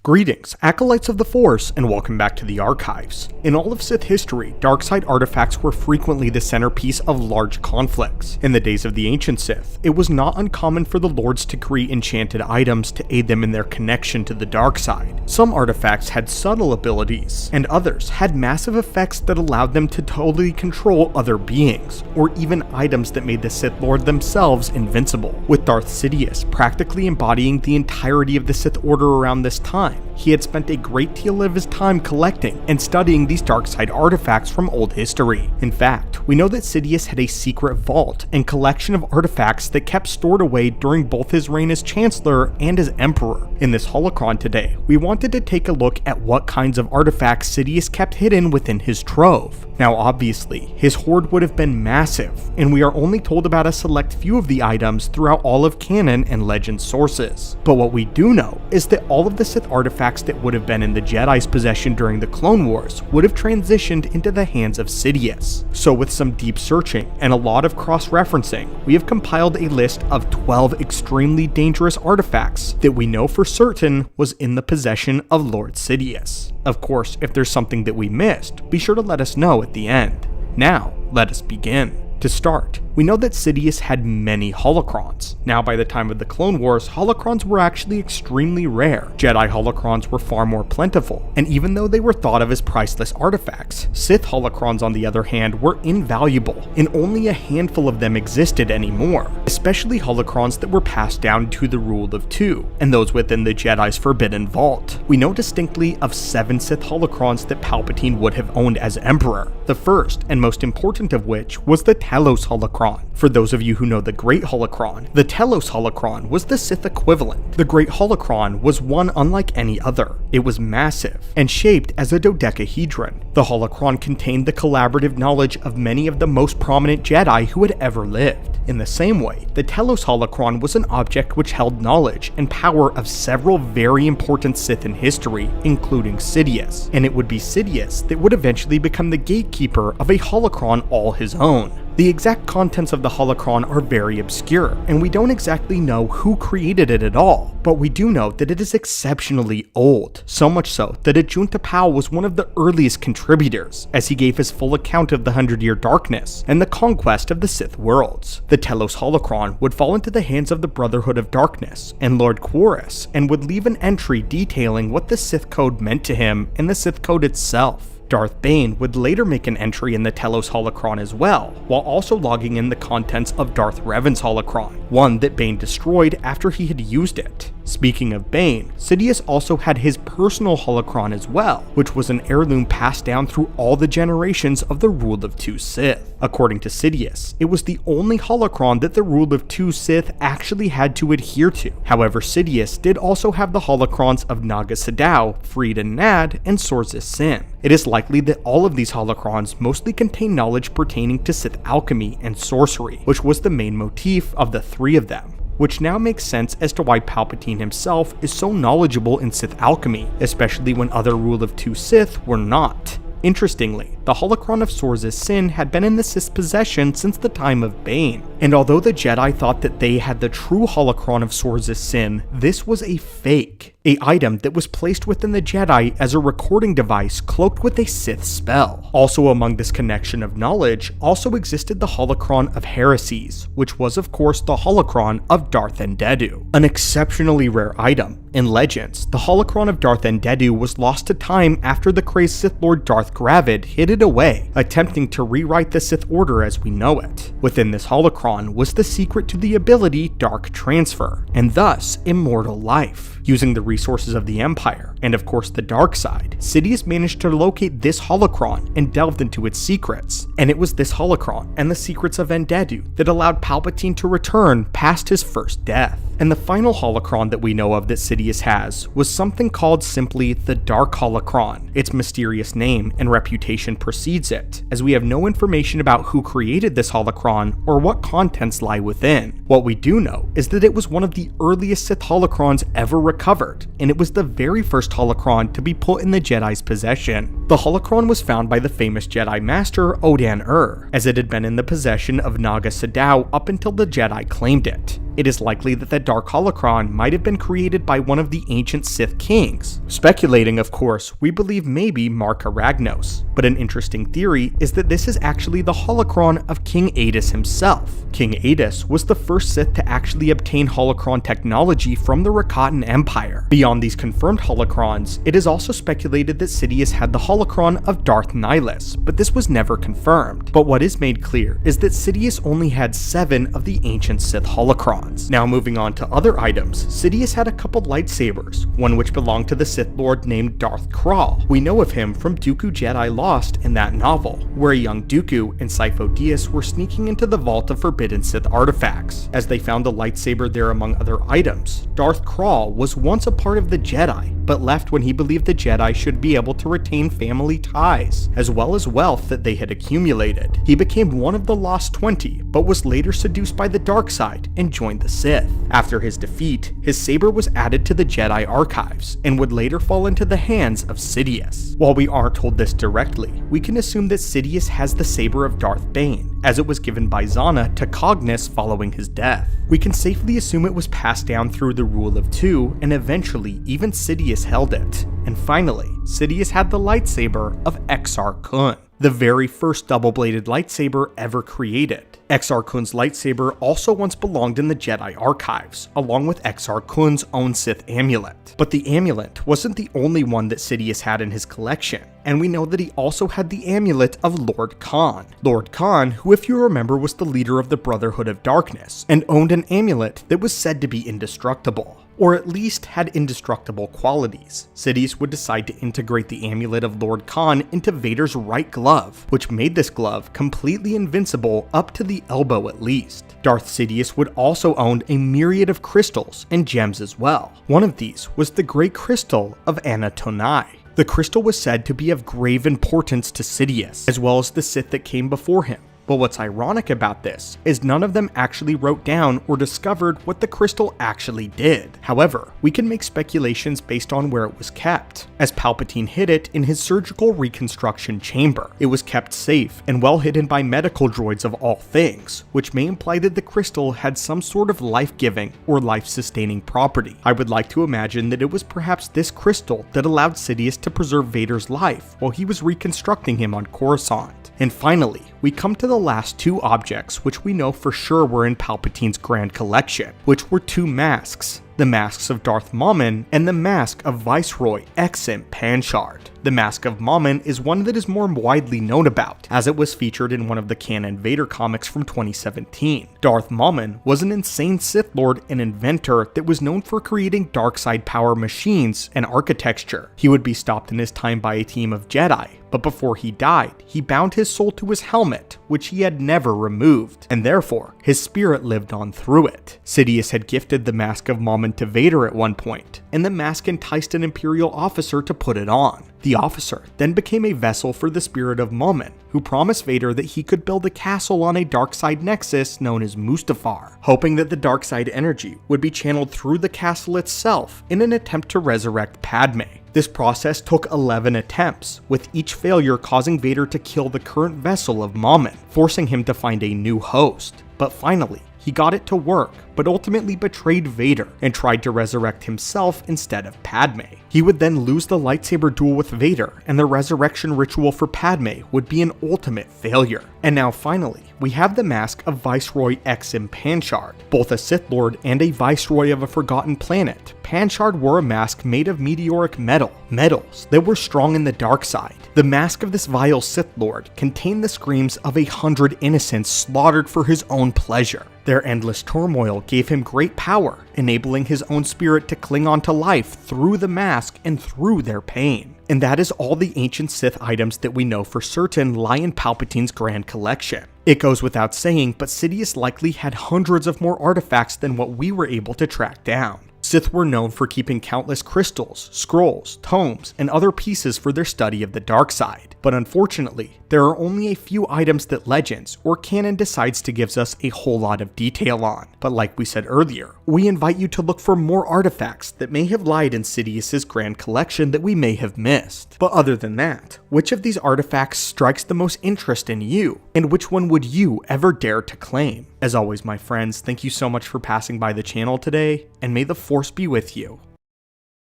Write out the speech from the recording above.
Greetings, Acolytes of the Force, and welcome back to the Archives. In all of Sith history, darkside artifacts were frequently the centerpiece of large conflicts. In the days of the ancient Sith, it was not uncommon for the Lords to create enchanted items to aid them in their connection to the dark side. Some artifacts had subtle abilities, and others had massive effects that allowed them to totally control other beings, or even items that made the Sith Lord themselves invincible. With Darth Sidious practically embodying the entirety of the Sith Order around this time, he had spent a great deal of his time collecting and studying these darkside artifacts from old history. In fact, we know that Sidious had a secret vault and collection of artifacts that kept stored away during both his reign as Chancellor and as Emperor. In this holocron today, we wanted to take a look at what kinds of artifacts Sidious kept hidden within his trove. Now obviously, his hoard would have been massive, and we are only told about a select few of the items throughout all of canon and legend sources. But what we do know is that all of the Sith artifacts that would have been in the Jedi's possession during the Clone Wars would have transitioned into the hands of Sidious. So with some deep searching and a lot of cross-referencing, we have compiled a list of 12 extremely dangerous artifacts that we know for certain was in the possession of Lord Sidious. Of course, if there's something that we missed, be sure to let us know at the end. Now, let us begin. To start, we know that Sidious had many holocrons. Now by the time of the Clone Wars, holocrons were actually extremely rare. Jedi holocrons were far more plentiful, and even though they were thought of as priceless artifacts, Sith holocrons on the other hand were invaluable, and only a handful of them existed anymore, especially holocrons that were passed down to the Rule of Two, and those within the Jedi's Forbidden Vault. We know distinctly of 7 Sith holocrons that Palpatine would have owned as Emperor, the first and most important of which was the Telos holocron. For those of you who know the Great Holocron, the Telos holocron was the Sith equivalent. The Great Holocron was one unlike any other. It was massive, and shaped as a dodecahedron. The holocron contained the collaborative knowledge of many of the most prominent Jedi who had ever lived. In the same way, the Telos holocron was an object which held knowledge and power of several very important Sith in history, including Sidious, and it would be Sidious that would eventually become the gatekeeper of a holocron all his own. The exact contents of the holocron are very obscure, and we don't exactly know who created it at all, but we do know that it is exceptionally old, so much so that Ajunta Pao was one of the earliest contributors, as he gave his full account of the 100-Year Darkness and the conquest of the Sith worlds. The Telos holocron would fall into the hands of the Brotherhood of Darkness and Lord Quarus, and would leave an entry detailing what the Sith Code meant to him and the Sith Code itself. Darth Bane would later make an entry in the Telos holocron as well, while also logging in the contents of Darth Revan's holocron, one that Bane destroyed after he had used it. Speaking of Bane, Sidious also had his personal holocron as well, which was an heirloom passed down through all the generations of the Rule of Two Sith. According to Sidious, it was the only holocron that the Rule of Two Sith actually had to adhere to. However, Sidious did also have the holocrons of Naga Sadow, Freed and Nad, and Sorza Sin. It is likely that all of these holocrons mostly contain knowledge pertaining to Sith alchemy and sorcery, which was the main motif of the 3 of them. Which now makes sense as to why Palpatine himself is so knowledgeable in Sith alchemy, especially when other Rule of Two Sith were not. Interestingly, the holocron of Sorza Sin had been in the Sith's possession since the time of Bane, and although the Jedi thought that they had the true holocron of Sorza Sin, this was a fake, an item that was placed within the Jedi as a recording device cloaked with a Sith spell. Also among this connection of knowledge also existed the holocron of Heresies, which was of course the holocron of Darth Endedu, an exceptionally rare item. In Legends, the holocron of Darth Endedu was lost to time after the crazed Sith Lord Darth Gravid hid it away, attempting to rewrite the Sith Order as we know it. Within this holocron was the secret to the ability Dark Transfer, and thus immortal life. Using the resources of the Empire, and of course the dark side, Sidious managed to locate this holocron and delved into its secrets. And it was this holocron and the secrets of Endedu that allowed Palpatine to return past his first death. And the final holocron that we know of that Sidious has was something called simply the Dark Holocron. Its mysterious name and reputation precedes it, as we have no information about who created this holocron or what contents lie within. What we do know is that it was one of the earliest Sith holocrons ever recovered, and it was the very first holocron to be put in the Jedi's possession. The holocron was found by the famous Jedi Master Odan-Ur, as it had been in the possession of Naga Sadow up until the Jedi claimed it. it is likely that the Dark Holocron might have been created by one of the ancient Sith kings. Speculating, of course, we believe maybe Mark Aragnos, but an interesting theory is that this is actually the holocron of King Adus himself. King Adus was the first Sith to actually obtain holocron technology from the Rakatan Empire. Beyond these confirmed holocrons, it is also speculated that Sidious had the holocron of Darth Nihilus, but this was never confirmed. But what is made clear is that Sidious only had 7 of the ancient Sith holocrons. Now moving on to other items, Sidious had a couple lightsabers, one which belonged to the Sith Lord named Darth Krall. We know of him from Dooku Jedi Lost in that novel, where a young Dooku and Sifo Dyas were sneaking into the Vault of Forbidden Sith artifacts. As they found a lightsaber there among other items, Darth Krall was once a part of the Jedi, but left when he believed the Jedi should be able to retain family ties, as well as wealth that they had accumulated. He became one of the Lost 20, but was later seduced by the dark side and joined the Sith. After his defeat, his saber was added to the Jedi archives, and would later fall into the hands of Sidious. While we aren't told this directly, we can assume that Sidious has the saber of Darth Bane, as it was given by Zana to Cognis following his death. We can safely assume it was passed down through the rule of 2, and eventually even Sidious held it. And finally, Sidious had the lightsaber of Exar Kun, the very first double-bladed lightsaber ever created. Exar Kun's lightsaber also once belonged in the Jedi archives, along with Exar Kun's own Sith amulet. But the amulet wasn't the only one that Sidious had in his collection, and we know that he also had the amulet of Lord Khan. Lord Khan, who if you remember was the leader of the Brotherhood of Darkness, and owned an amulet that was said to be indestructible, or at least had indestructible qualities. Sidious would decide to integrate the amulet of Lord Khan into Vader's right glove, which made this glove completely invincible up to the elbow at least. Darth Sidious would also own a myriad of crystals and gems as well. One of these was the Great Crystal of Anatonai. The crystal was said to be of grave importance to Sidious, as well as the Sith that came before him. But what's ironic about this is none of them actually wrote down or discovered what the crystal actually did. However, we can make speculations based on where it was kept, as Palpatine hid it in his surgical reconstruction chamber. It was kept safe and well hidden by medical droids of all things, which may imply that the crystal had some sort of life-giving or life-sustaining property. I would like to imagine that it was perhaps this crystal that allowed Sidious to preserve Vader's life while he was reconstructing him on Coruscant. And finally, we come to the last 2 objects which we know for sure were in Palpatine's grand collection, which were 2 masks. The masks of Darth Mammon and the mask of Viceroy Exim Panchard. The mask of Mammon is one that is more widely known about, as it was featured in one of the canon Vader comics from 2017. Darth Mammon was an insane Sith Lord and inventor that was known for creating dark side power machines and architecture. He would be stopped in his time by a team of Jedi, but before he died, he bound his soul to his helmet, which he had never removed, and therefore his spirit lived on through it. Sidious had gifted the mask of Mammon to Vader at one point, and the mask enticed an Imperial officer to put it on. The officer then became a vessel for the spirit of Mammon, who promised Vader that he could build a castle on a darkside nexus known as Mustafar, hoping that the darkside energy would be channeled through the castle itself in an attempt to resurrect Padme. This process took 11 attempts, with each failure causing Vader to kill the current vessel of Mammon, forcing him to find a new host. But finally, he got it to work, but ultimately betrayed Vader and tried to resurrect himself instead of Padme. He would then lose the lightsaber duel with Vader, and the resurrection ritual for Padme would be an ultimate failure. And now finally, we have the mask of Viceroy Exim Panchard. Both a Sith Lord and a Viceroy of a forgotten planet, Panchard wore a mask made of meteoric metals that were strong in the dark side. The mask of this vile Sith Lord contained the screams of 100 innocents slaughtered for his own pleasure. Their endless turmoil gave him great power, enabling his own spirit to cling on to life through the mask and through their pain. And that is all the ancient Sith items that we know for certain lie in Palpatine's grand collection. It goes without saying, but Sidious likely had hundreds of more artifacts than what we were able to track down. Sith were known for keeping countless crystals, scrolls, tomes, and other pieces for their study of the dark side. But unfortunately, there are only a few items that Legends or canon decides to give us a whole lot of detail on. But like we said earlier, we invite you to look for more artifacts that may have lied in Sidious's grand collection that we may have missed. But other than that, which of these artifacts strikes the most interest in you? And which one would you ever dare to claim? As always, my friends, thank you so much for passing by the channel today, and may the Force be with you.